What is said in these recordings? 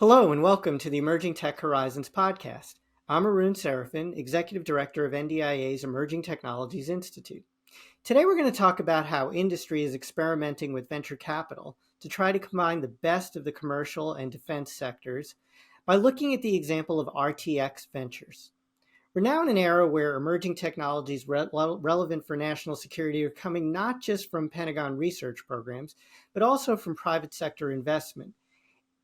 Hello and welcome to the Emerging Tech Horizons podcast. I'm Arun Serafin, Executive Director of NDIA's Emerging Technologies Institute. Today we're going to talk about how industry is experimenting with venture capital to try to combine the best of the commercial and defense sectors by looking at the example of RTX Ventures. We're now in an era where emerging technologies relevant for national security are coming not just from Pentagon research programs, but also from private sector investment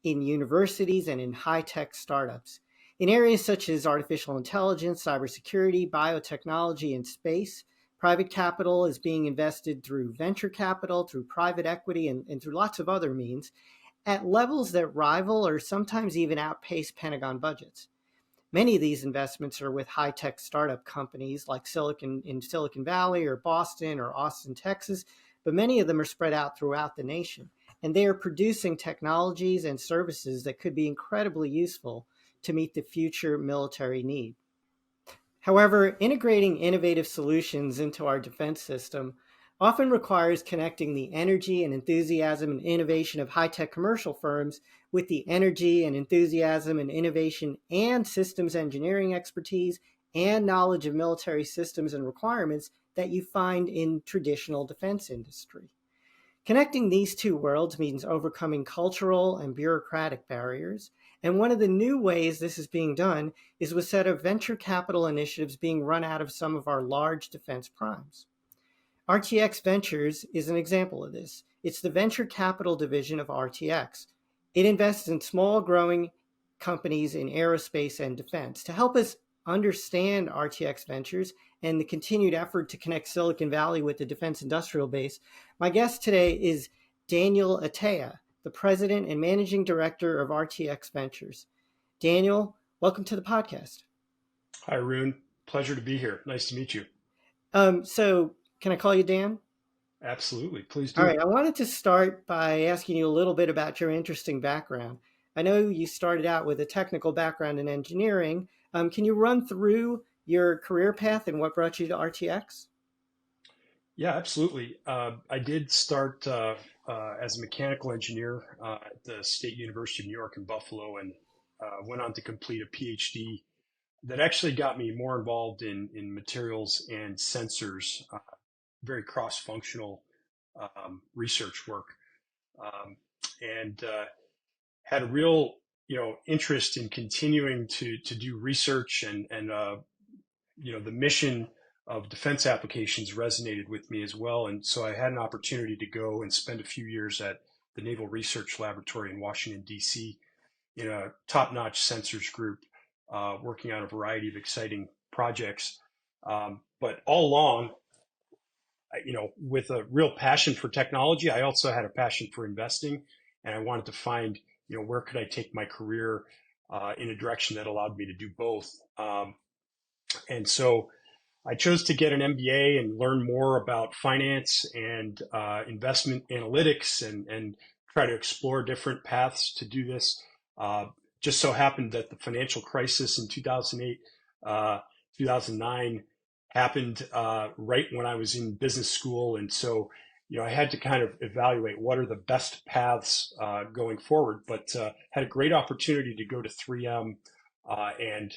in universities and in high-tech startups. In areas such as artificial intelligence, cybersecurity, biotechnology, and space, private capital is being invested through venture capital, through private equity, and through lots of other means at levels that rival or sometimes even outpace Pentagon budgets. Many of these investments are with high-tech startup companies like Silicon Valley or Boston or Austin, Texas, but many of them are spread out throughout the nation. And they are producing technologies and services that could be incredibly useful to meet the future military need. However, integrating innovative solutions into our defense system often requires connecting the energy and enthusiasm and innovation of high-tech commercial firms with the energy and enthusiasm and innovation and systems engineering expertise and knowledge of military systems and requirements that you find in traditional defense industry. Connecting these two worlds means overcoming cultural and bureaucratic barriers, and one of the new ways this is being done is with a set of venture capital initiatives being run out of some of our large defense primes. RTX Ventures is an example of this. It's the venture capital division of RTX. It invests in small, growing companies in aerospace and defense. To help us understand RTX Ventures and the continued effort to connect Silicon Valley with the defense industrial base, my guest today is Daniel Ateya, the president and managing director of RTX Ventures. Daniel, welcome to the podcast. Hi, Arun. Pleasure to be here. Nice to meet you. So can I call you Dan? Absolutely. Please All do. right. I wanted to start by asking you a little bit about your interesting background. I know you started out with a technical background in engineering. Can you run through your career path and what brought you to RTX? Yeah, absolutely. I did start as a mechanical engineer at the State University of New York in Buffalo and went on to complete a PhD that actually got me more involved in materials and sensors, very cross-functional research work, and had a real interest in continuing to do research and the mission of defense applications resonated with me as well. And so I had an opportunity to go and spend a few years at the Naval Research Laboratory in Washington, D.C., in a top-notch sensors group, working on a variety of exciting projects. But all along, with a real passion for technology, I also had a passion for investing, and I wanted to find, where could I take my career in a direction that allowed me to do both. And so I chose to get an MBA and learn more about finance and investment analytics and try to explore different paths to do this. Just so happened that the financial crisis in 2008, 2009 happened right when I was in business school. And so, I had to kind of evaluate what are the best paths going forward, but had a great opportunity to go to 3M and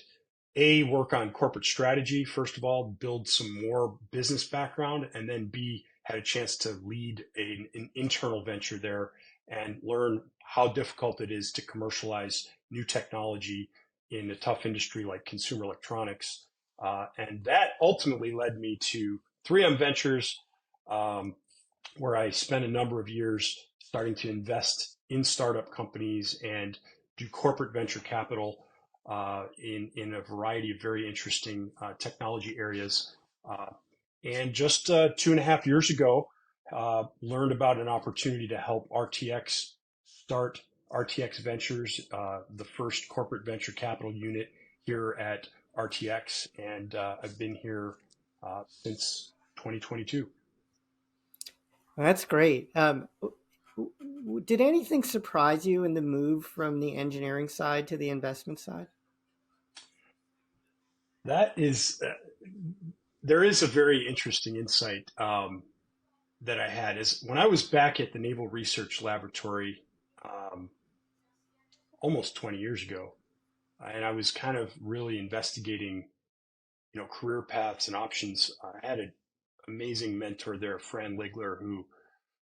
work on corporate strategy, first of all, build some more business background, and then B, had a chance to lead an internal venture there and learn how difficult it is to commercialize new technology in a tough industry like consumer electronics. And that ultimately led me to 3M Ventures, where I spent a number of years starting to invest in startup companies and do corporate venture capital in a variety of very interesting technology areas. And just 2.5 years ago, learned about an opportunity to help RTX start RTX Ventures, the first corporate venture capital unit here at RTX. And I've been here since 2022. That's great. Did anything surprise you in the move from the engineering side to the investment side? That is, there is a very interesting insight that I had is when I was back at the Naval Research Laboratory, almost 20 years ago. And I was kind of really investigating, career paths and options. I had an amazing mentor there, Fran Ligler, who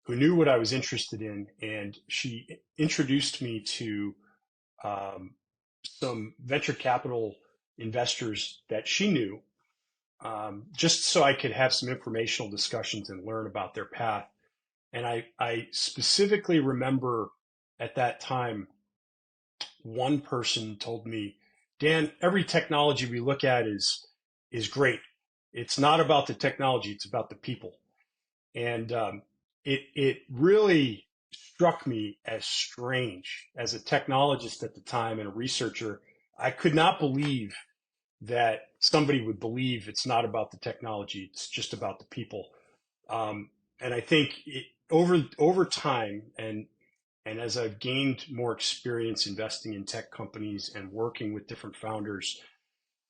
knew what I was interested in, and she introduced me to some venture capital investors that she knew, just so I could have some informational discussions and learn about their path. And I specifically remember at that time, one person told me, Dan, every technology we look at is great. It's not about the technology; it's about the people. And it really struck me as strange as a technologist at the time and a researcher. I could not believe that somebody would believe it's not about the technology; it's just about the people. And I think over time, and as I've gained more experience investing in tech companies and working with different founders,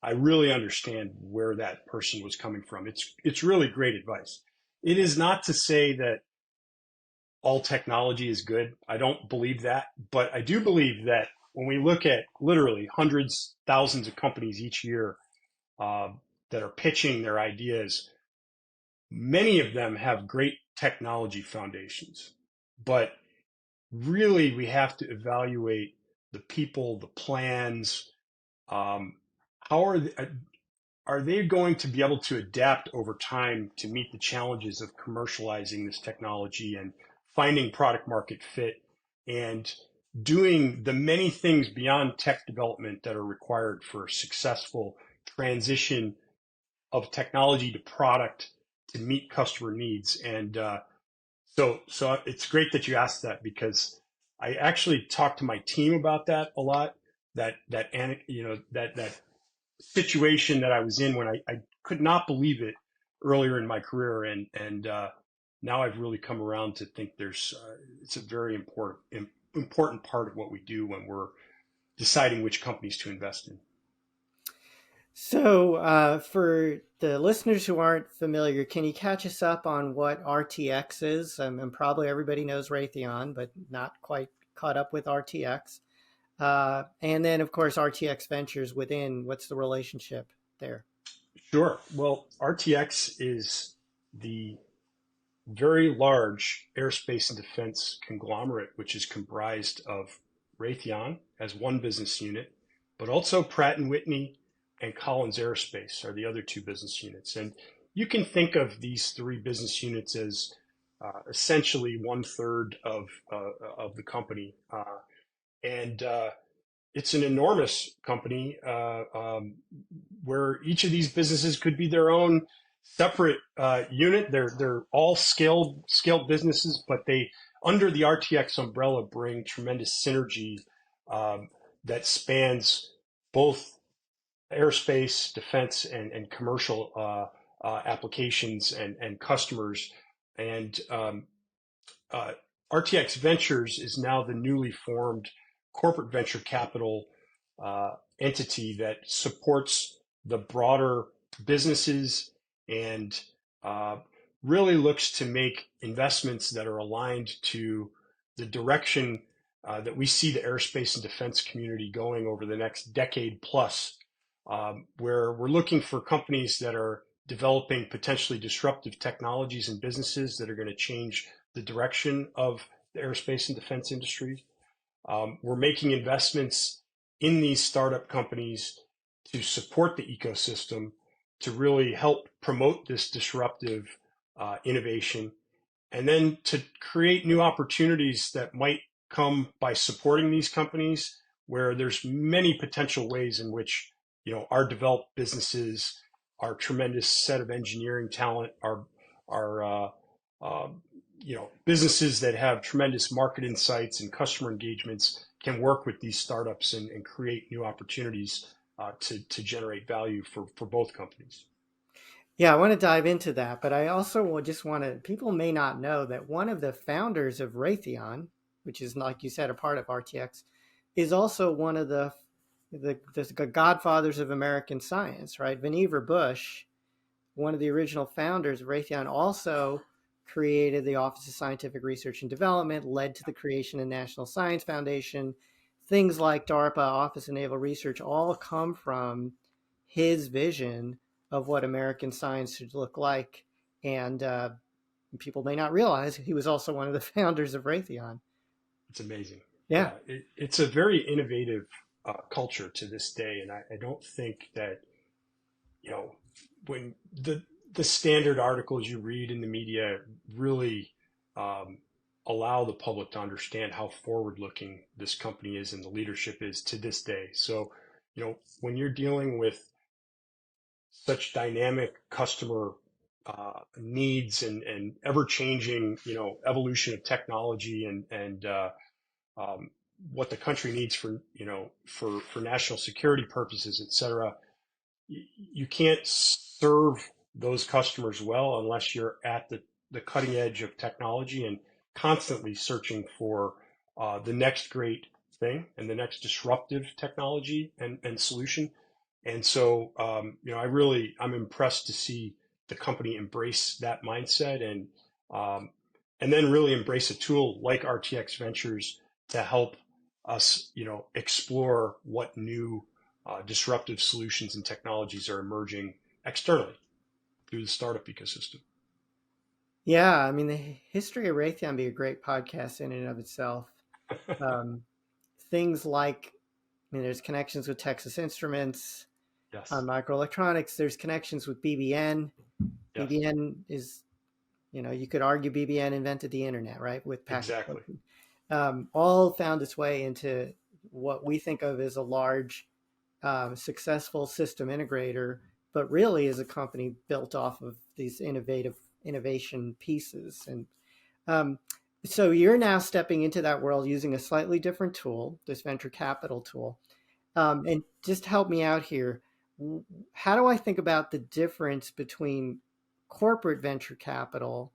I really understand where that person was coming from. It's really great advice. It is not to say that all technology is good. I don't believe that, but I do believe that when we look at literally hundreds, thousands of companies each year uh, that are pitching their ideas, many of them have great technology foundations, but really we have to evaluate the people, the plans. Um, how are they going to be able to adapt over time to meet the challenges of commercializing this technology and finding product market fit and doing the many things beyond tech development that are required for successful transition of technology to product to meet customer needs? And so it's great that you asked that, because I actually talked to my team about that a lot. That situation that I was in when I could not believe it earlier in my career, and now I've really come around to think it's a very important part of what we do when we're deciding which companies to invest in. So, for the listeners who aren't familiar, can you catch us up on what RTX is? And probably everybody knows Raytheon, but not quite caught up with RTX. And then, of course, RTX Ventures within. What's the relationship there? Sure. Well, RTX is the very large aerospace and defense conglomerate, which is comprised of Raytheon as one business unit, but also Pratt and Whitney and Collins Aerospace are the other two business units. And you can think of these three business units as essentially one third of the company, and it's an enormous company where each of these businesses could be their own separate unit. They're all scaled businesses, but they, under the RTX umbrella, bring tremendous synergy um, that spans both aerospace, defense, and commercial applications and customers. And uh, RTX Ventures is now the newly formed corporate venture capital entity that supports the broader businesses and uh, really looks to make investments that are aligned to the direction that we see the aerospace and defense community going over the next decade plus, where we're looking for companies that are developing potentially disruptive technologies and businesses that are going to change the direction of the aerospace and defense industry. We're making investments in these startup companies to support the ecosystem, to really help promote this disruptive innovation, and then to create new opportunities that might come by supporting these companies, where there's many potential ways in which our developed businesses, our tremendous set of engineering talent, our businesses that have tremendous market insights and customer engagements can work with these startups and create new opportunities to generate value for both companies. Yeah, I want to dive into that, but I also just want to, people may not know that one of the founders of Raytheon, which is, like you said, a part of RTX, is also one of the godfathers of American science, right? Vannevar Bush, one of the original founders of Raytheon, also created the Office of Scientific Research and Development, led to the creation of National Science Foundation, things like DARPA, Office of Naval Research, all come from his vision of what American science should look like. And people may not realize he was also one of the founders of Raytheon. It's amazing. Yeah. Yeah, it's a very innovative culture to this day, and I don't think that you know when the standard articles you read in the media really um, allow the public to understand how forward-looking this company is and the leadership is to this day. So, when you're dealing with such dynamic customer needs and ever-changing, evolution of technology and um, what the country needs for national security purposes, et cetera, you can't serve those customers well unless you're at the cutting edge of technology and constantly searching for the next great thing and the next disruptive technology and solution. And so, I'm impressed to see the company embrace that mindset um, and then really embrace a tool like RTX Ventures to help us, explore what new disruptive solutions and technologies are emerging externally through the startup ecosystem. Yeah. I mean, the history of Raytheon be a great podcast in and of itself. Um, Things like, I mean, there's connections with Texas Instruments on Yes, microelectronics. There's connections with BBN. yes, BBN is, you could argue BBN invented the internet, right? With packet exactly. switching. All found its way into what we think of as a large, successful system integrator, but really is a company built off of these innovation pieces. And um, so you're now stepping into that world using a slightly different tool, this venture capital tool. And just help me out here. How do I think about the difference between corporate venture capital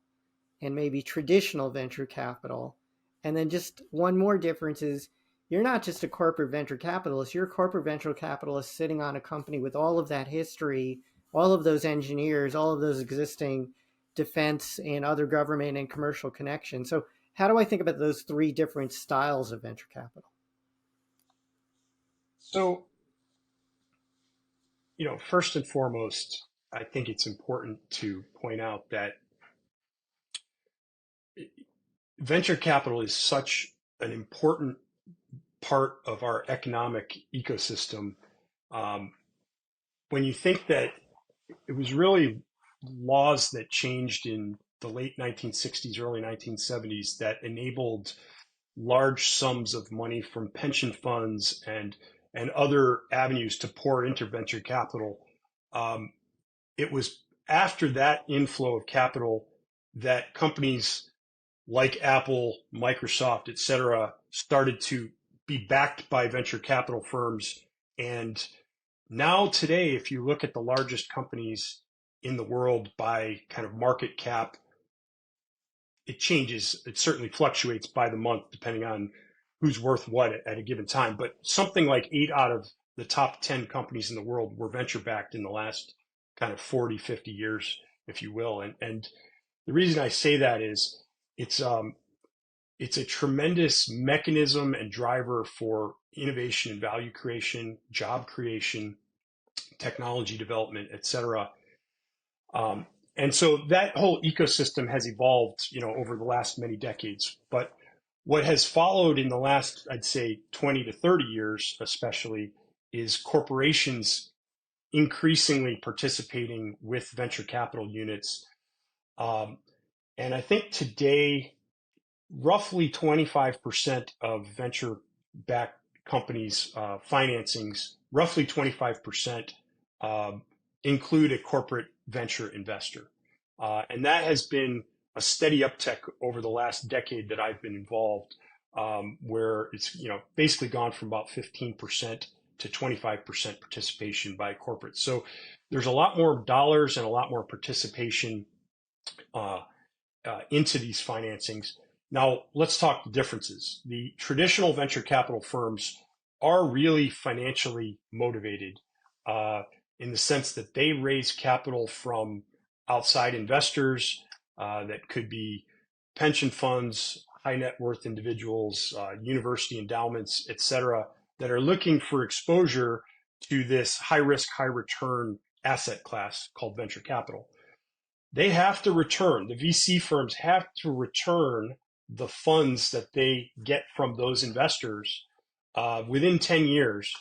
and maybe traditional venture capital? And then just one more difference is you're not just a corporate venture capitalist, you're a corporate venture capitalist sitting on a company with all of that history, all of those engineers, all of those existing defense and other government and commercial connections. So how do I think about those three different styles of venture capital? So, first and foremost, I think it's important to point out that venture capital is such an important part of our economic ecosystem. Um, when you think that it was really laws that changed in the late 1960s, early 1970s that enabled large sums of money from pension funds and other avenues to pour into venture capital. Um, it was after that inflow of capital that companies like Apple, Microsoft, et cetera, started to be backed by venture capital firms. And now today, if you look at the largest companies in the world by kind of market cap, it changes. It certainly fluctuates by the month depending on who's worth what at a given time. But something like 8 out of the top 10 companies in the world were venture backed in the last kind of 40, 50 years, if you will. And the reason I say that is it's it's a tremendous mechanism and driver for innovation and value creation, job creation, technology development, et cetera. Um, and so that whole ecosystem has evolved, over the last many decades. But what has followed in the last, I'd say, 20 to 30 years, especially, is corporations increasingly participating with venture capital units. Um, and I think today, roughly 25% of venture backed companies' financings, roughly 25% um, include a corporate venture investor. And that has been a steady uptick over the last decade that I've been involved, where it's basically gone from about 15% to 25% participation by corporates. So there's a lot more dollars and a lot more participation uh, into these financings. Now, let's talk the differences. The traditional venture capital firms are really financially motivated in the sense that they raise capital from outside investors that could be pension funds, high net worth individuals, university endowments, et cetera, that are looking for exposure to this high risk, high return asset class called venture capital. They have to return, the VC firms have to return the funds that they get from those investors within 10 years.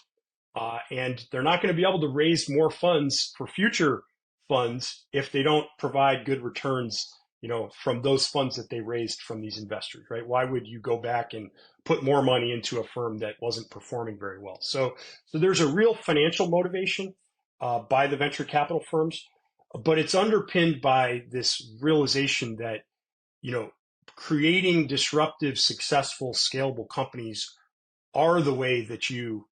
And they're not going to be able to raise more funds for future funds if they don't provide good returns, from those funds that they raised from these investors, right? Why would you go back and put more money into a firm that wasn't performing very well? So there's a real financial motivation by the venture capital firms, but it's underpinned by this realization that, creating disruptive, successful, scalable companies are the way that you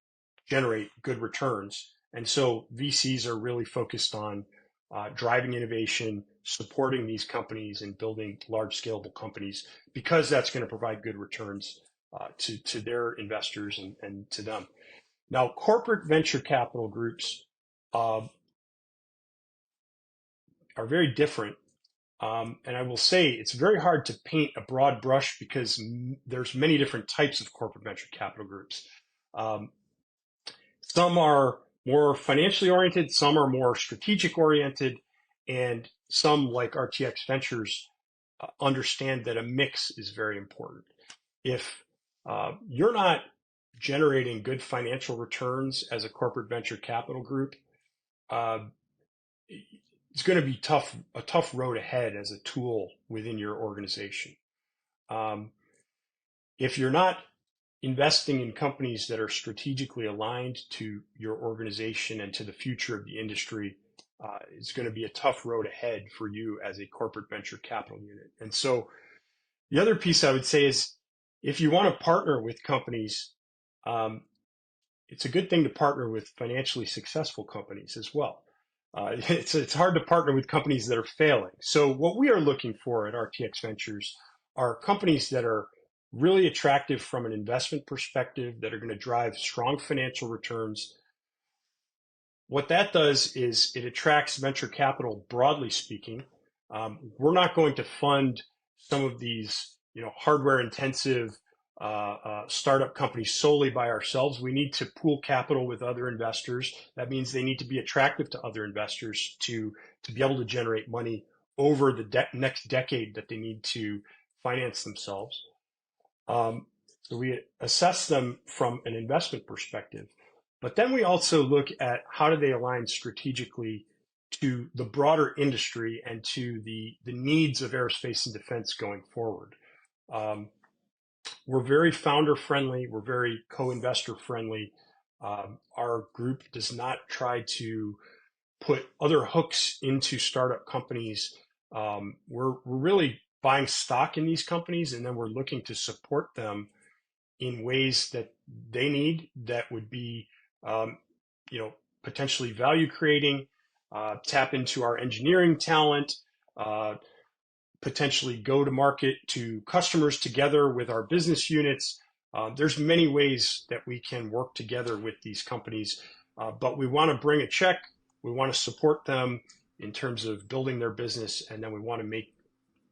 generate good returns. And so VCs are really focused on driving innovation, supporting these companies, and building large scalable companies because that's going to provide good returns to their investors and to them. Now, corporate venture capital groups are very different. And I will say it's very hard to paint a broad brush because there's many different types of corporate venture capital groups. Some are more financially oriented, some are more strategic oriented, and some, like RTX Ventures, understand that a mix is very important. If you're not generating good financial returns as a corporate venture capital group, it's going to be a tough road ahead as a tool within your organization. If you're not investing in companies that are strategically aligned to your organization and to the future of the industry, it's going to be a tough road ahead for you as a corporate venture capital unit. And so the other piece I would say is if you want to partner with companies, it's a good thing to partner with financially successful companies as well. It's hard to partner with companies that are failing. So what we are looking for at RTX Ventures are companies that are really attractive from an investment perspective, that are going to drive strong financial returns. What that does is it attracts venture capital, broadly speaking. We're not going to fund some of these, hardware intensive startup companies solely by ourselves. We need to pool capital with other investors. That means they need to be attractive to other investors to be able to generate money over the next decade that they need to finance themselves. So we assess them from an investment perspective, but then we also look at how do they align strategically to the broader industry and to the needs of aerospace and defense going forward. We're very founder friendly. We're very co-investor friendly. Our group does not try to put other hooks into startup companies. We're really buying stock in these companies, and then we're looking to support them in ways that they need that would be, potentially value creating, tap into our engineering talent, potentially go to market to customers together with our business units. There's many ways that we can work together with these companies, but we want to bring a check. We want to support them in terms of building their business, and then we want to make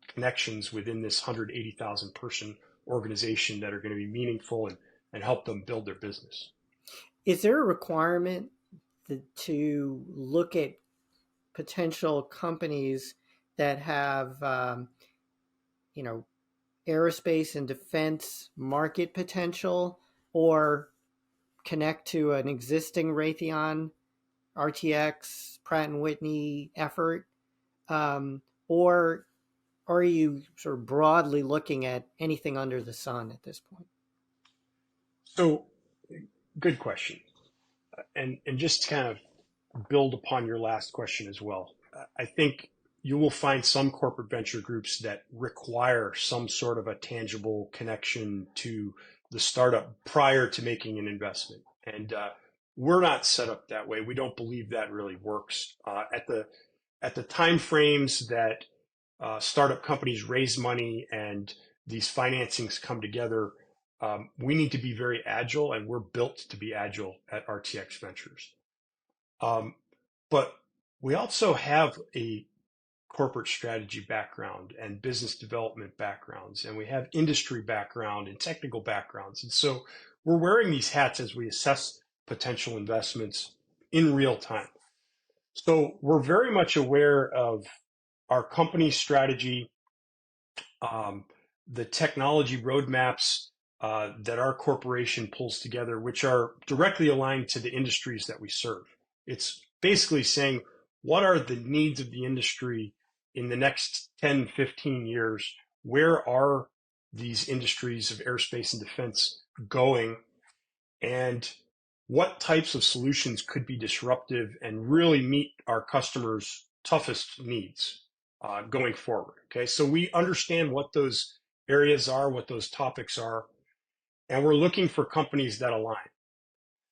connections within this 180,000 person organization that are going to be meaningful and help them build their business. Is there a requirement to look at potential companies that have, aerospace and defense market potential, or connect to an existing Raytheon, RTX, Pratt & Whitney effort? Or are you sort of broadly looking at anything under the sun at this point? So, good question. And just to kind of build upon your last question as well, I think you will find some corporate venture groups that require some sort of a tangible connection to the startup prior to making an investment. And we're not set up that way. We don't believe that really works. At the time frames that startup companies raise money and these financings come together, we need to be very agile, and we're built to be agile at RTX Ventures. But we also have a corporate strategy background and business development backgrounds, and we have industry background and technical backgrounds. And so we're wearing these hats as we assess potential investments in real time. So we're very much aware of our company strategy, um, the technology roadmaps that our corporation pulls together, which are directly aligned to the industries that we serve. It's basically saying, what are the needs of the industry in the next 10, 15 years? Where are these industries of aerospace and defense going? And what types of solutions could be disruptive and really meet our customers' toughest needs going forward? Okay, so we understand what those areas are, what those topics are, and we're looking for companies that align.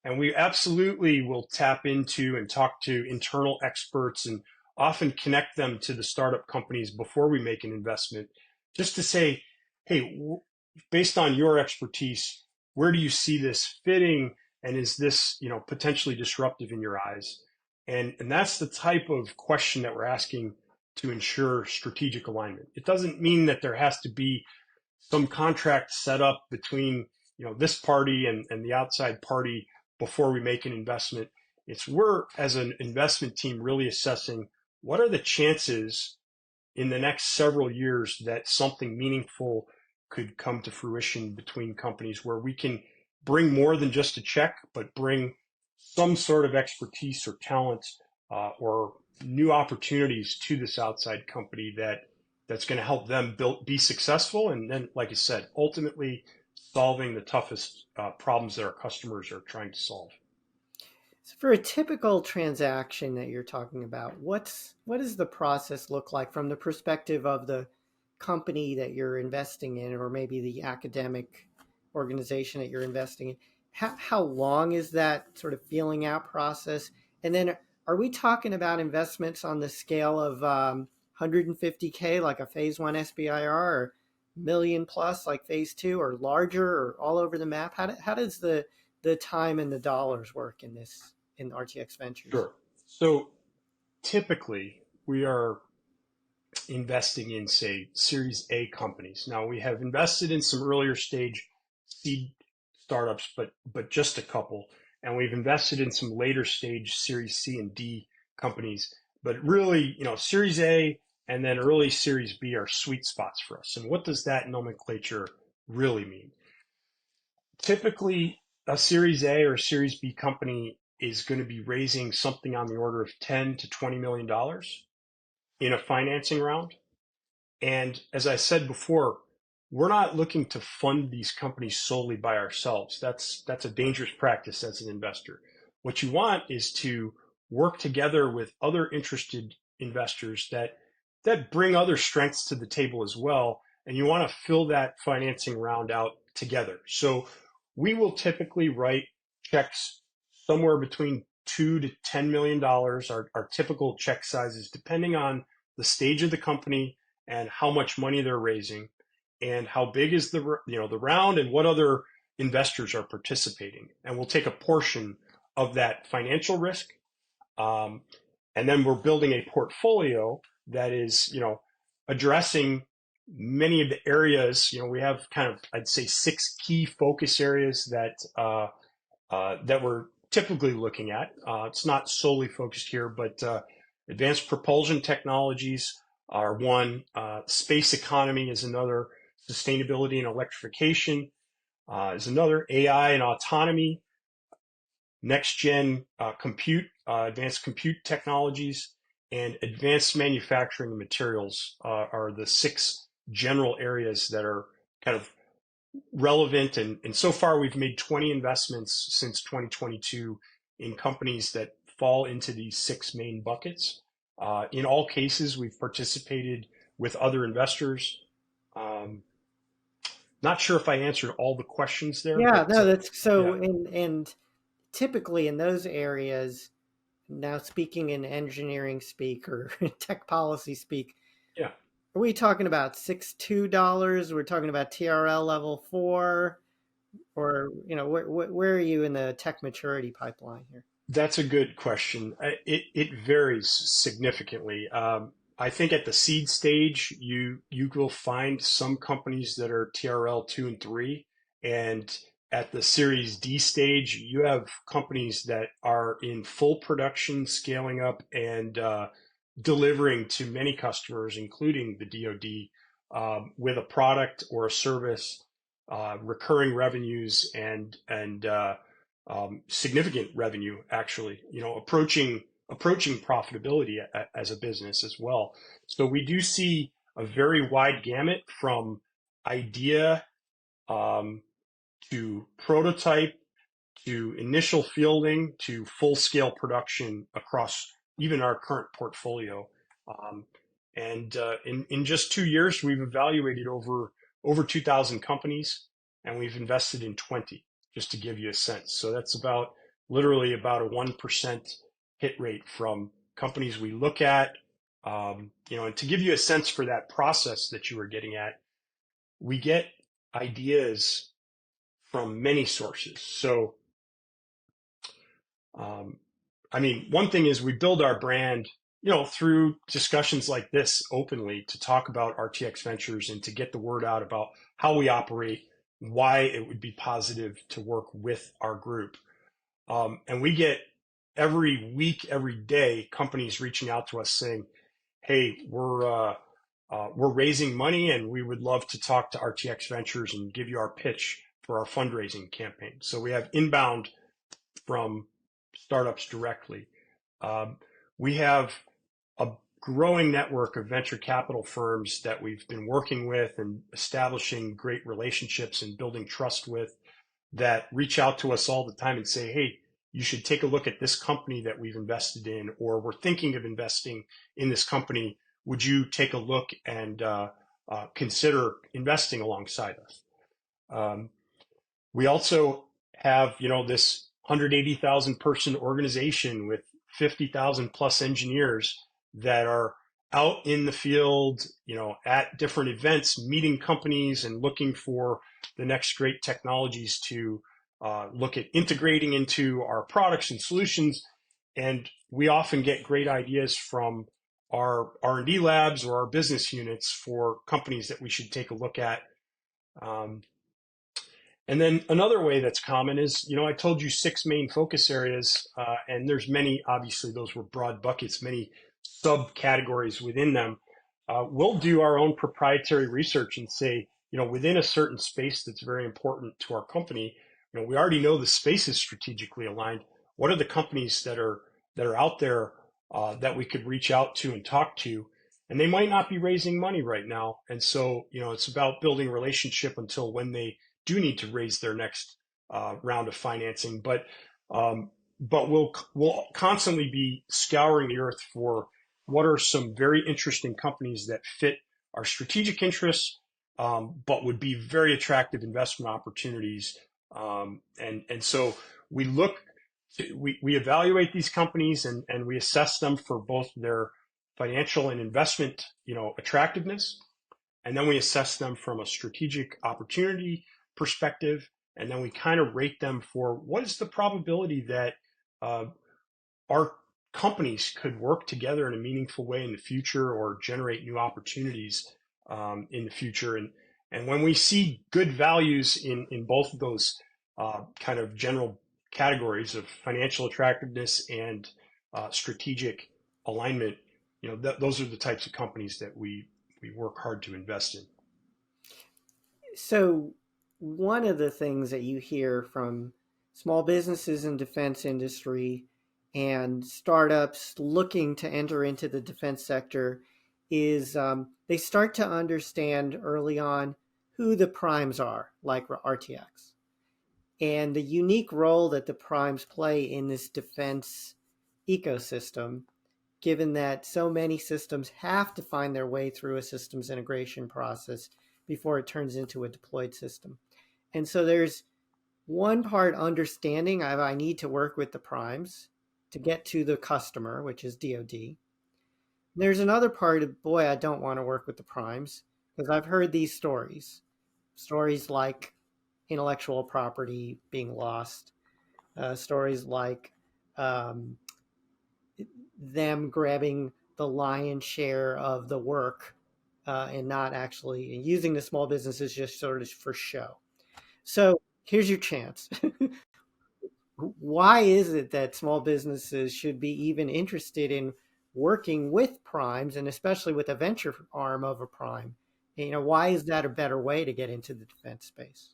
And we absolutely will tap into and talk to internal experts and often connect them to the startup companies before we make an investment, just to say, hey, based on your expertise, where do you see this fitting? And is this, potentially disruptive in your eyes? And that's the type of question that we're asking to ensure strategic alignment. It doesn't mean that there has to be some contract set up between this party and the outside party before we make an investment. It's we're as an investment team really assessing what are the chances in the next several years that something meaningful could come to fruition between companies where we can bring more than just a check, but bring some sort of expertise or talent or new opportunities to this outside company that's going to help them be successful. And then, like I said, ultimately solving the toughest problems that our customers are trying to solve. So for a typical transaction that you're talking about, what does the process look like from the perspective of the company that you're investing in, or maybe the academic organization that you're investing in? How long is that sort of feeling out process? And then are we talking about investments on the scale of 150K like a phase one SBIR, or million plus like phase two, or larger, or all over the map? How does the time and the dollars work in this, in RTX Ventures? Sure. So typically we are investing in, say, Series A companies. Now we have invested in some earlier stage seed startups, but just a couple, and we've invested in some later stage Series C and D companies. But really, Series A and then early Series B are sweet spots for us. And what does that nomenclature really mean? Typically, a Series A or a Series B company is going to be raising something on the order of 10 to $20 million in a financing round. And as I said before, we're not looking to fund these companies solely by ourselves. That's a dangerous practice as an investor. What you want is to work together with other interested investors that bring other strengths to the table as well, and you want to fill that financing round out together. So we will typically write checks somewhere between $2 to $10 million, our typical check sizes, depending on the stage of the company and how much money they're raising and how big is the round and what other investors are participating. And we'll take a portion of that financial risk. And then we're building a portfolio that is, addressing many of the areas. We have kind of, I'd say, 6 key focus areas that we're typically looking at. It's not solely focused here, but advanced propulsion technologies are one. Space economy is another. Sustainability and electrification is another. AI and autonomy. Next gen compute, advanced compute technologies, and advanced manufacturing materials are the 6 general areas that are kind of relevant. And so far, we've made 20 investments since 2022 in companies that fall into these 6 main buckets. In all cases, we've participated with other investors. Um, Not sure if I answered all the questions there, Yeah, but no, that's so. yeah, And typically in those areas, now speaking in engineering speak or tech policy speak, yeah. are we talking about $6.2? We're talking about TRL level 4, or where are you in the tech maturity pipeline here? That's a good question. It varies significantly. I think at the seed stage, you will find some companies that are TRL 2 and 3, and at the Series D stage, you have companies that are in full production, scaling up, and delivering to many customers, including the DoD, with a product or a service, recurring revenues, and significant revenue, actually, approaching profitability as a business as well. So we do see a very wide gamut from idea, um, to prototype, to initial fielding, to full scale production across even our current portfolio. Um, and in just 2 years, we've evaluated over 2,000 companies, and we've invested in 20, just to give you a sense. So that's literally about a 1% hit rate from companies we look at. And to give you a sense for that process that you were getting at, we get ideas from many sources. So um, I mean, one thing is we build our brand, through discussions like this openly to talk about RTX Ventures and to get the word out about how we operate, why it would be positive to work with our group. And we get every week, every day, companies reaching out to us saying, "Hey, we're raising money and we would love to talk to RTX Ventures and give you our pitch for our fundraising campaign." So we have inbound from startups directly. Um, we have a growing network of venture capital firms that we've been working with and establishing great relationships and building trust with, that reach out to us all the time and say, "Hey, you should take a look at this company that we've invested in, or we're thinking of investing in this company. Would you take a look and consider investing alongside us?" Um, we also have, this 180,000 person organization with 50,000 plus engineers that are out in the field, at different events, meeting companies and looking for the next great technologies to look at integrating into our products and solutions. And we often get great ideas from our R&D labs or our business units for companies that we should take a look at. Um, and then another way that's common is, I told you 6 main focus areas, and there's many, obviously, those were broad buckets, many subcategories within them. We'll do our own proprietary research and say, within a certain space that's very important to our company, we already know the space is strategically aligned. What are the companies that are out there that we could reach out to and talk to? And they might not be raising money right now. And so, it's about building a relationship until when they do need to raise their next round of financing. But we'll constantly be scouring the earth for what are some very interesting companies that fit our strategic interests, but would be very attractive investment opportunities. And so we we evaluate these companies, and we assess them for both their financial and investment, attractiveness. And then we assess them from a strategic opportunity perspective. And then we kind of rate them for what is the probability that uh, our companies could work together in a meaningful way in the future or generate new opportunities in the future. And when we see good values in both of those kind of general categories of financial attractiveness and strategic alignment, those are the types of companies that we work hard to invest in. So, one of the things that you hear from small businesses in defense industry and startups looking to enter into the defense sector is they start to understand early on who the primes are, like RTX, and the unique role that the primes play in this defense ecosystem, given that so many systems have to find their way through a systems integration process before it turns into a deployed system. And so there's one part understanding I need to work with the primes to get to the customer, which is DoD. There's another part of, boy, I don't want to work with the primes because I've heard these stories like intellectual property being lost, stories like um, them grabbing the lion's share of the work, and not actually using the small businesses just sort of for show. So here's your chance. Why is it that small businesses should be even interested in working with primes, and especially with a venture arm of a prime? Why is that a better way to get into the defense space?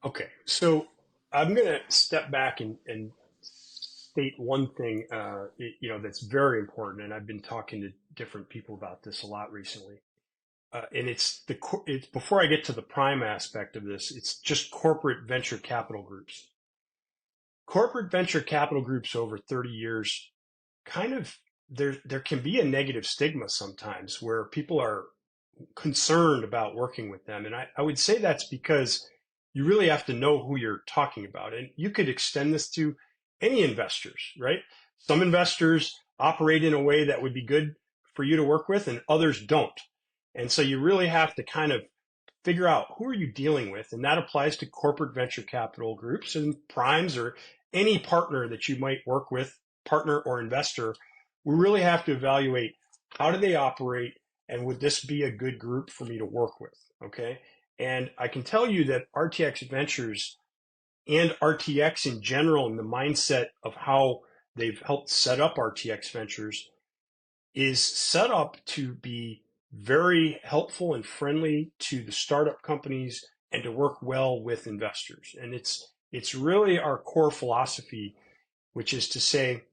Okay, so I'm going to step back and state one thing, that's very important, and I've been talking to different people about this a lot recently. And it's before I get to the prime aspect of this, it's just corporate venture capital groups. Corporate venture capital groups over 30 years, kind of there can be a negative stigma sometimes where people are concerned about working with them. And I would say that's because you really have to know who you're talking about. And you could extend this to any investors, right? Some investors operate in a way that would be good for you to work with, and others don't. And so you really have to kind of figure out who are you dealing with. And that applies to corporate venture capital groups and primes or any partner that you might work with, partner or investor. We really have to evaluate how do they operate, and would this be a good group for me to work with? Okay. And I can tell you that RTX Ventures and RTX in general, and the mindset of how they've helped set up RTX Ventures, is set up to be very helpful and friendly to the startup companies and to work well with investors. And it's really our core philosophy, which is to say,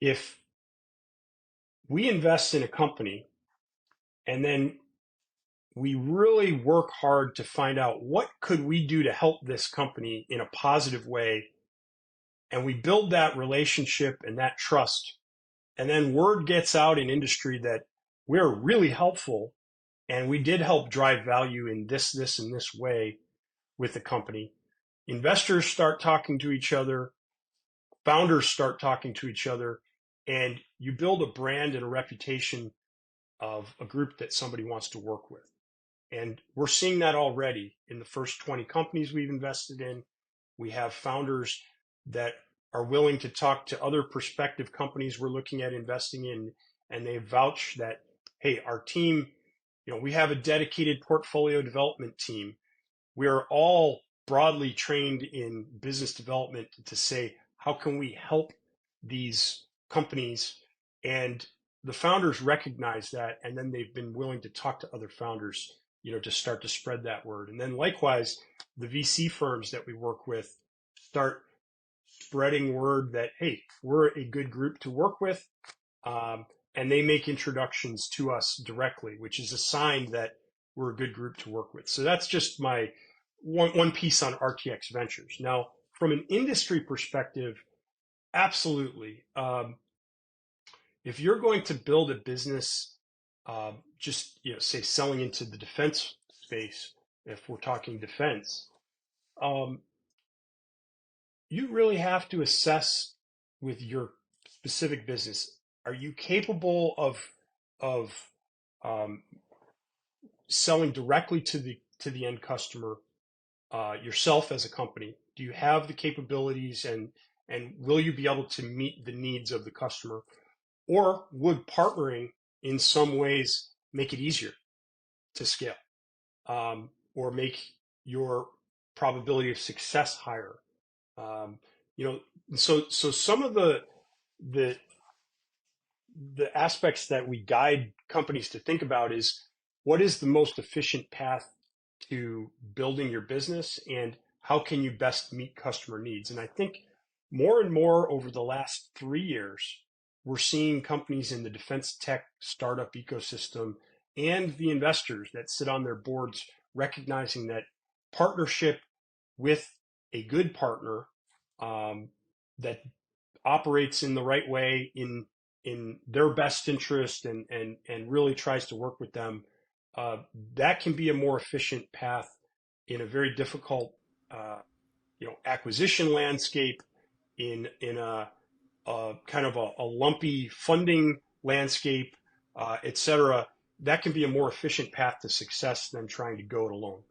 if we invest in a company and then we really work hard to find out what could we do to help this company in a positive way, and we build that relationship and that trust, and then word gets out in industry that we're really helpful and we did help drive value in this, and this way with the company. Investors start talking to each other, founders start talking to each other, and you build a brand and a reputation of a group that somebody wants to work with. And we're seeing that already in the first 20 companies we've invested in. We have founders that are willing to talk to other prospective companies we're looking at investing in, and they vouch that, hey, our team, we have a dedicated portfolio development team. We are all broadly trained in business development to say, how can we help these companies? And the founders recognize that, and then they've been willing to talk to other founders, to start to spread that word. And then likewise, the VC firms that we work with start spreading word that, hey, we're a good group to work with. And they make introductions to us directly, which is a sign that we're a good group to work with. So that's just my one piece on RTX Ventures. Now, from an industry perspective, absolutely. If you're going to build a business, just say selling into the defense space, if we're talking defense, um, you really have to assess with your specific business. Are you capable of um, selling directly to the end customer yourself as a company? Do you have the capabilities, and will you be able to meet the needs of the customer? Or would partnering in some ways make it easier to scale, or make your probability of success higher? Um, you know, so some of the the aspects that we guide companies to think about is what is the most efficient path to building your business, and how can you best meet customer needs? And I think more and more over the last 3 years, we're seeing companies in the defense tech startup ecosystem and the investors that sit on their boards recognizing that partnership with a good partner, that operates in the right way in their best interest, and really tries to work with them, uh, that can be a more efficient path in a very difficult acquisition landscape, in a kind of a lumpy funding landscape, et cetera. That can be a more efficient path to success than trying to go it alone.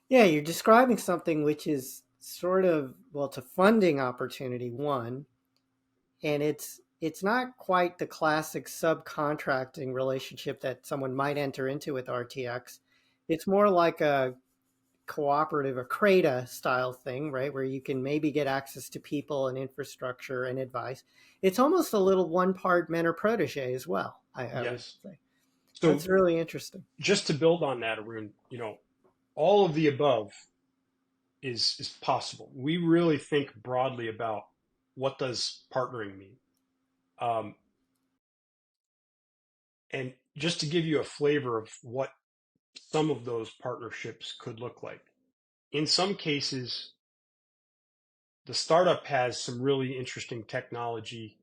Yeah, you're describing something which is sort of, well, it's a funding opportunity, one. and it's not quite the classic subcontracting relationship that someone might enter into with RTX. It's more like a cooperative, a CRADA style thing, right? Where you can maybe get access to people and infrastructure and advice. It's almost a little one part mentor protege as well, I would Yes. say. So That's really interesting. just to build on that, Arun, all of the above is possible. We really think broadly about what does partnering mean. Um, and just to give you a flavor of what some of those partnerships could look like. In some cases, the startup has some really interesting technology,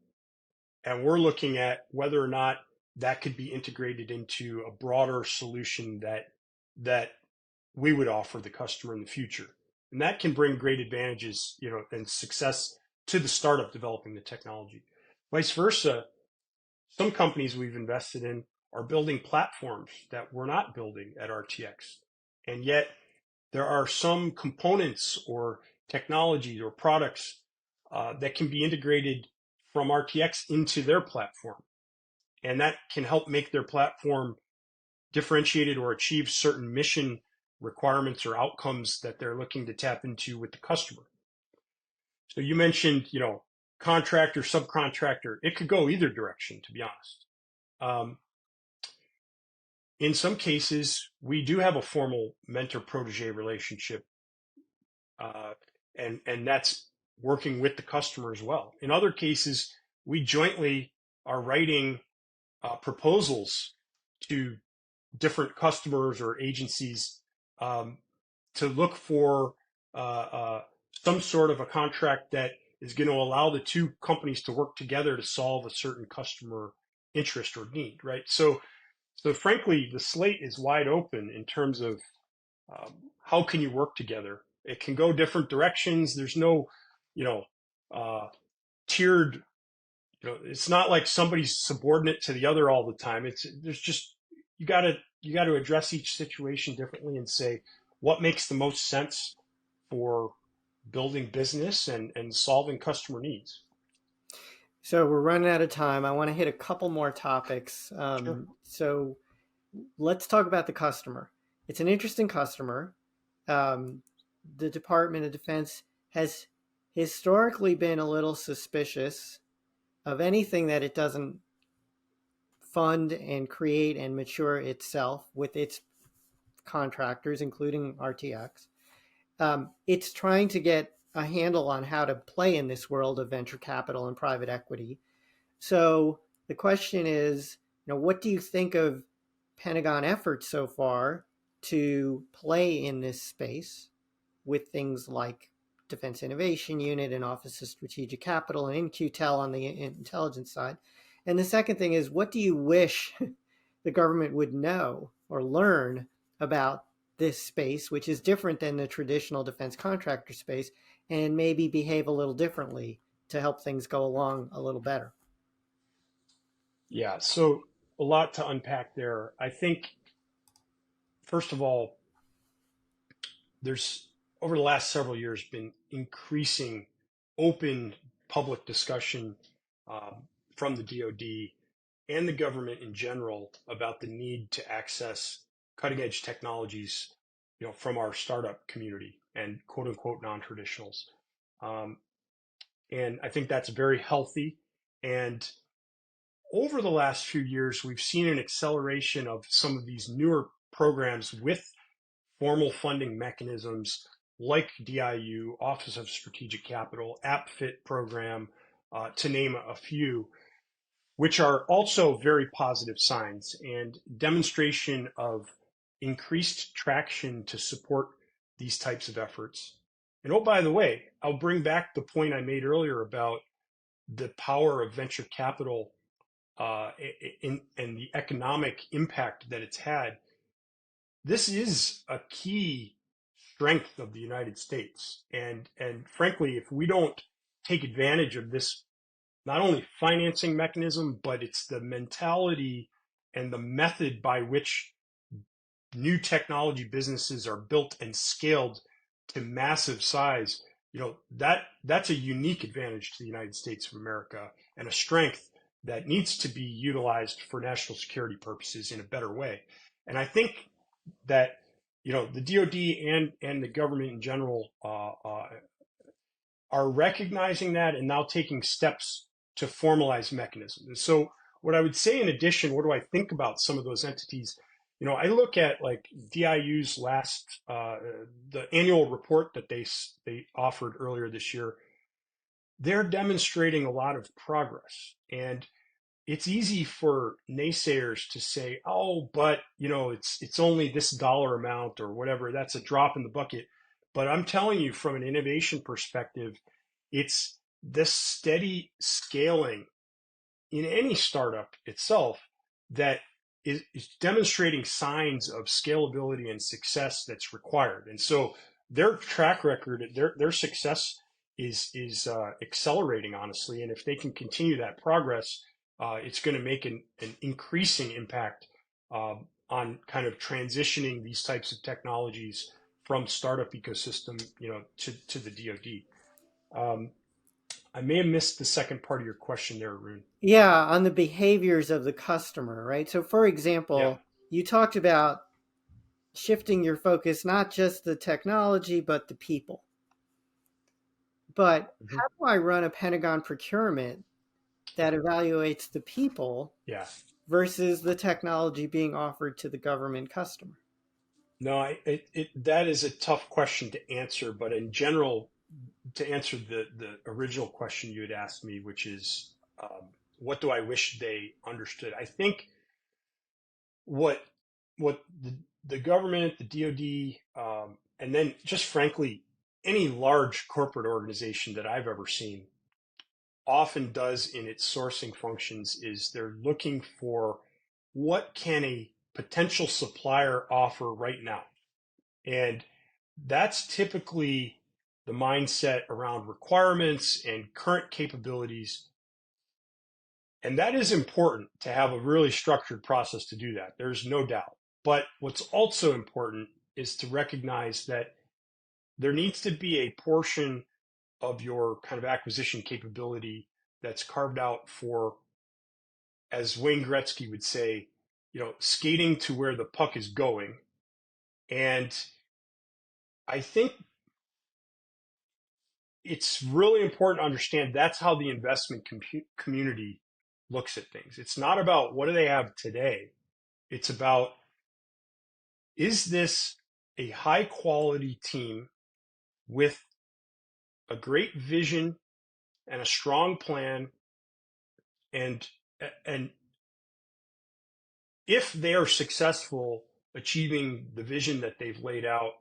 and we're looking at whether or not that could be integrated into a broader solution that we would offer the customer in the future. And that can bring great advantages, and success to the startup developing the technology. Vice versa, some companies we've invested in are building platforms that we're not building at RTX. And yet there are some components or technologies or products that can be integrated from RTX into their platform. And that can help make their platform differentiated or achieve certain mission requirements or outcomes that they're looking to tap into with the customer. So you mentioned, contractor, subcontractor. It could go either direction, to be honest. Um, in some cases, we do have a formal mentor-protege relationship, uh, and that's working with the customer as well. In other cases, we jointly are writing proposals to different customers or agencies, um, to look for uh, uh, some sort of a contract that is going to allow the two companies to work together to solve a certain customer interest or need, right? So frankly, the slate is wide open in terms of how can you work together. It can go different directions. There's no, you know, uh, tiered. It's not like somebody's subordinate to the other all the time. There's just you got to address each situation differently and say what makes the most sense for building business and solving customer needs. So we're running out of time. I want to hit a couple more topics. Sure. So let's talk about the customer. It's an interesting customer. Um, the Department of Defense has historically been a little suspicious of anything that it doesn't fund and create and mature itself with its contractors, including RTX. It's trying to get a handle on how to play in this world of venture capital and private equity. So the question is, what do you think of Pentagon efforts so far to play in this space with things like Defense Innovation Unit and Office of Strategic Capital and InQtel on the intelligence side? And the second thing is, what do you wish the government would know or learn about this space, which is different than the traditional defense contractor space, and maybe behave a little differently to help things go along a little better? Yeah. So a lot to unpack there. I think first of all, there's over the last several years been increasing open public discussion um, from the DoD and the government in general about the need to access cutting edge technologies, from our startup community and quote unquote non-traditionals. Um, and I think that's very healthy. And over the last few years, we've seen an acceleration of some of these newer programs with formal funding mechanisms like DIU, Office of Strategic Capital, AppFit program, to name a few, which are also very positive signs and demonstration of increased traction to support these types of efforts. And oh, by the way, I'll bring back the point I made earlier about the power of venture capital and the economic impact that it's had. This is a key strength of the United States. And frankly, if we don't take advantage of this, not only financing mechanism, but it's the mentality and the method by which new technology businesses are built and scaled to massive size, that's a unique advantage to the United States of America and a strength that needs to be utilized for national security purposes in a better way. And I think that the DoD and the government in general are recognizing that and now taking steps to formalize mechanisms. And so, what I would say in addition, what do I think about some of those entities? I look at like DIU's last the annual report that they offered earlier this year. They're demonstrating a lot of progress, and it's easy for naysayers to say, "Oh, but it's only this dollar amount or whatever. That's a drop in the bucket." But I'm telling you, from an innovation perspective, it's this steady scaling in any startup itself that is demonstrating signs of scalability and success that's required. And so their track record, their success is accelerating, honestly. And if they can continue that progress, it's going to make an increasing impact on kind of transitioning these types of technologies from startup ecosystem, to the DoD. I may have missed the second part of your question there, Arun. Yeah, on the behaviors of the customer, right? So, for Yeah. example, you talked about shifting your focus, not just the technology, but the people. But Mhm. how do I run a Pentagon procurement that evaluates the people Yeah. versus the technology being offered to the government customer? No, that is a tough question to answer, but in general, to answer the original question you had asked me, which is, what do I wish they understood? I think what the government, the DoD, and then just frankly, any large corporate organization that I've ever seen often does in its sourcing functions is they're looking for what can a potential supplier offer right now. And that's typically the mindset around requirements and current capabilities. And that is important to have a really structured process to do that. There's no doubt. But what's also important is to recognize that there needs to be a portion of your kind of acquisition capability that's carved out for, as Wayne Gretzky would say, skating to where the puck is going. And I think it's really important to understand that's how the investment community looks at things. It's not about what do they have today. It's about, is this a high quality team with a great vision and a strong plan, and and if they are successful achieving the vision that they've laid out,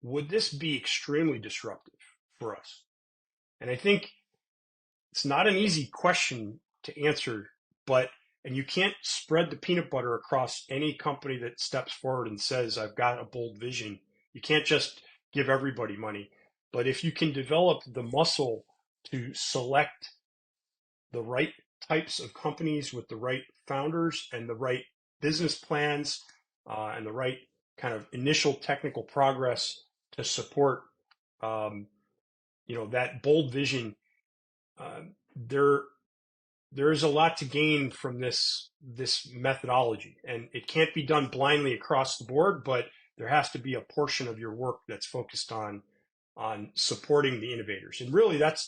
would this be extremely disruptive for us? And I think it's not an easy question to answer, but and you can't spread the peanut butter across any company that steps forward and says, I've got a bold vision. You can't just give everybody money. But if you can develop the muscle to select the right types of companies with the right founders and the right business plans, and the right kind of initial technical progress to support, um, that bold vision, uh, there there is a lot to gain from this methodology, and it can't be done blindly across the board. But there has to be a portion of your work that's focused on supporting the innovators. And really, that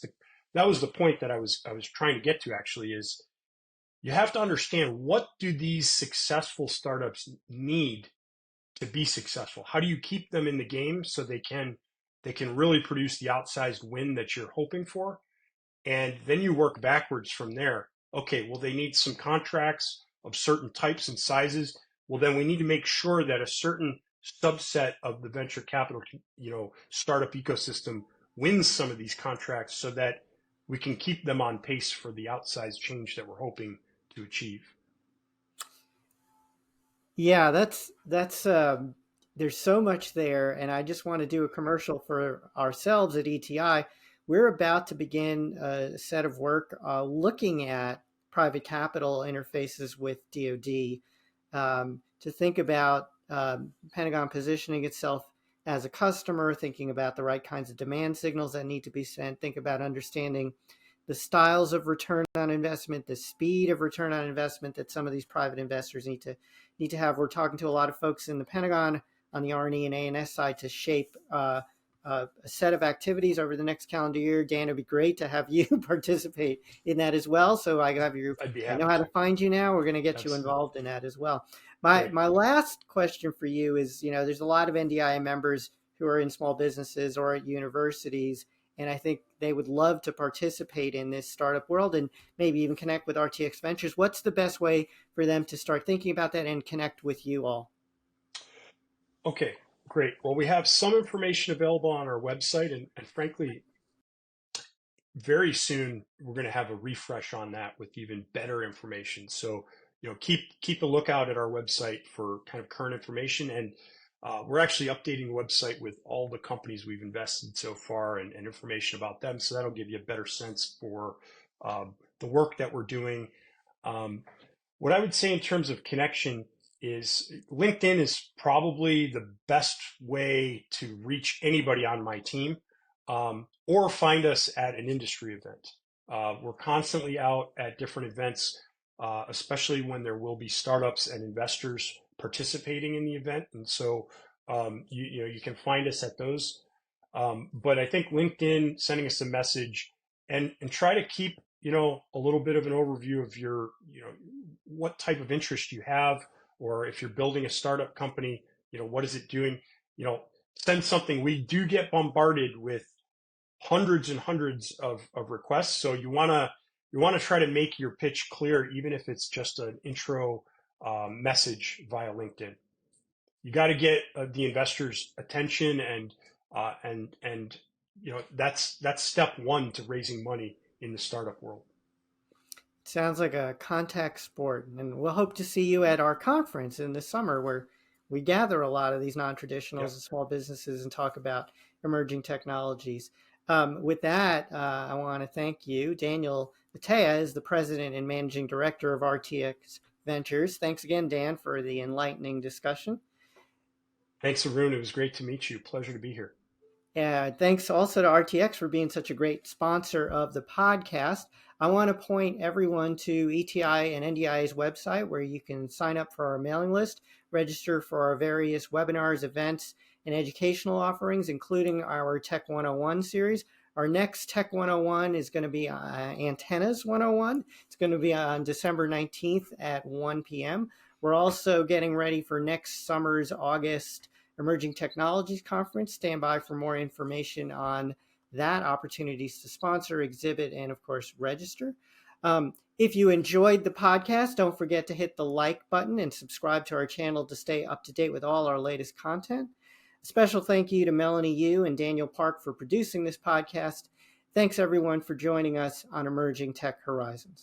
was the point that I was trying to get to. Actually, is you have to understand, what do these successful startups need to be successful? How do you keep them in the game so they can really produce the outsized win that you're hoping for? And then you work backwards from there. Okay, well, they need some contracts of certain types and sizes. Well, then we need to make sure that a certain subset of the venture capital, startup ecosystem wins some of these contracts so that we can keep them on pace for the outsized change that we're hoping to achieve. Yeah, that's there's so much there, and I just want to do a commercial for ourselves at ETI. We're about to begin a set of work looking at private capital interfaces with DoD, to think about Pentagon positioning itself as a customer, thinking about the right kinds of demand signals that need to be sent, think about understanding the styles of return on investment, the speed of return on investment that some of these private investors need to have. We're talking to a lot of folks in the Pentagon on the R&E and A&S side to shape a set of activities over the next calendar year. Dan, it'd be great to have you participate in that as well. So I have you. I'd be I know happy how to. to find you now. We're going to get you Absolutely. involved in that as well. My Great. my last question for you is, there's a lot of NDIA members who are in small businesses or at universities, and I think they would love to participate in this startup world and maybe even connect with RTX Ventures. What's the best way for them to start thinking about that and connect with you all? Okay, great. Well, we have some information available on our website, and frankly, very soon we're going to have a refresh on that with even better information. So, keep a lookout at our website for kind of current information, and we're actually updating the website with all the companies we've invested so far and information about them. So that'll give you a better sense for the work that we're doing. Um, what I would say in terms of connection is LinkedIn is probably the best way to reach anybody on my team, or find us at an industry event. We're constantly out at different events, especially when there will be startups and investors participating in the event. And so you can find us at those. But I think LinkedIn, sending us a message, and try to keep a little bit of an overview of your what type of interest you have, or if you're building a startup company, what is it doing? Send something. We do get bombarded with hundreds and hundreds of requests, so you want to try to make your pitch clear, even if it's just an intro message via LinkedIn. You got to get the investors' attention, and that's step one to raising money in the startup world. Sounds like a contact sport, and we'll hope to see you at our conference in the summer where we gather a lot of these non-traditionals Yep. and small businesses and talk about emerging technologies. With that, I want to thank you. Daniel Ateya is the president and managing director of RTX Ventures. Thanks again, Dan, for the enlightening discussion. Thanks, Arun. It was great to meet you. Pleasure to be here. Thanks also to RTX for being such a great sponsor of the podcast. I want to point everyone to ETI and NDIA's website where you can sign up for our mailing list, register for our various webinars, events, and educational offerings, including our Tech 101 series. Our next Tech 101 is going to be Antennas 101. It's going to be on December 19th at 1 p.m. We're also getting ready for next summer's August Emerging Technologies Conference. Stand by for more information on that, opportunities to sponsor, exhibit, and of course, register. If you enjoyed the podcast, don't forget to hit the like button and subscribe to our channel to stay up to date with all our latest content. A special thank you to Melanie Yu and Daniel Park for producing this podcast. Thanks everyone for joining us on Emerging Tech Horizons.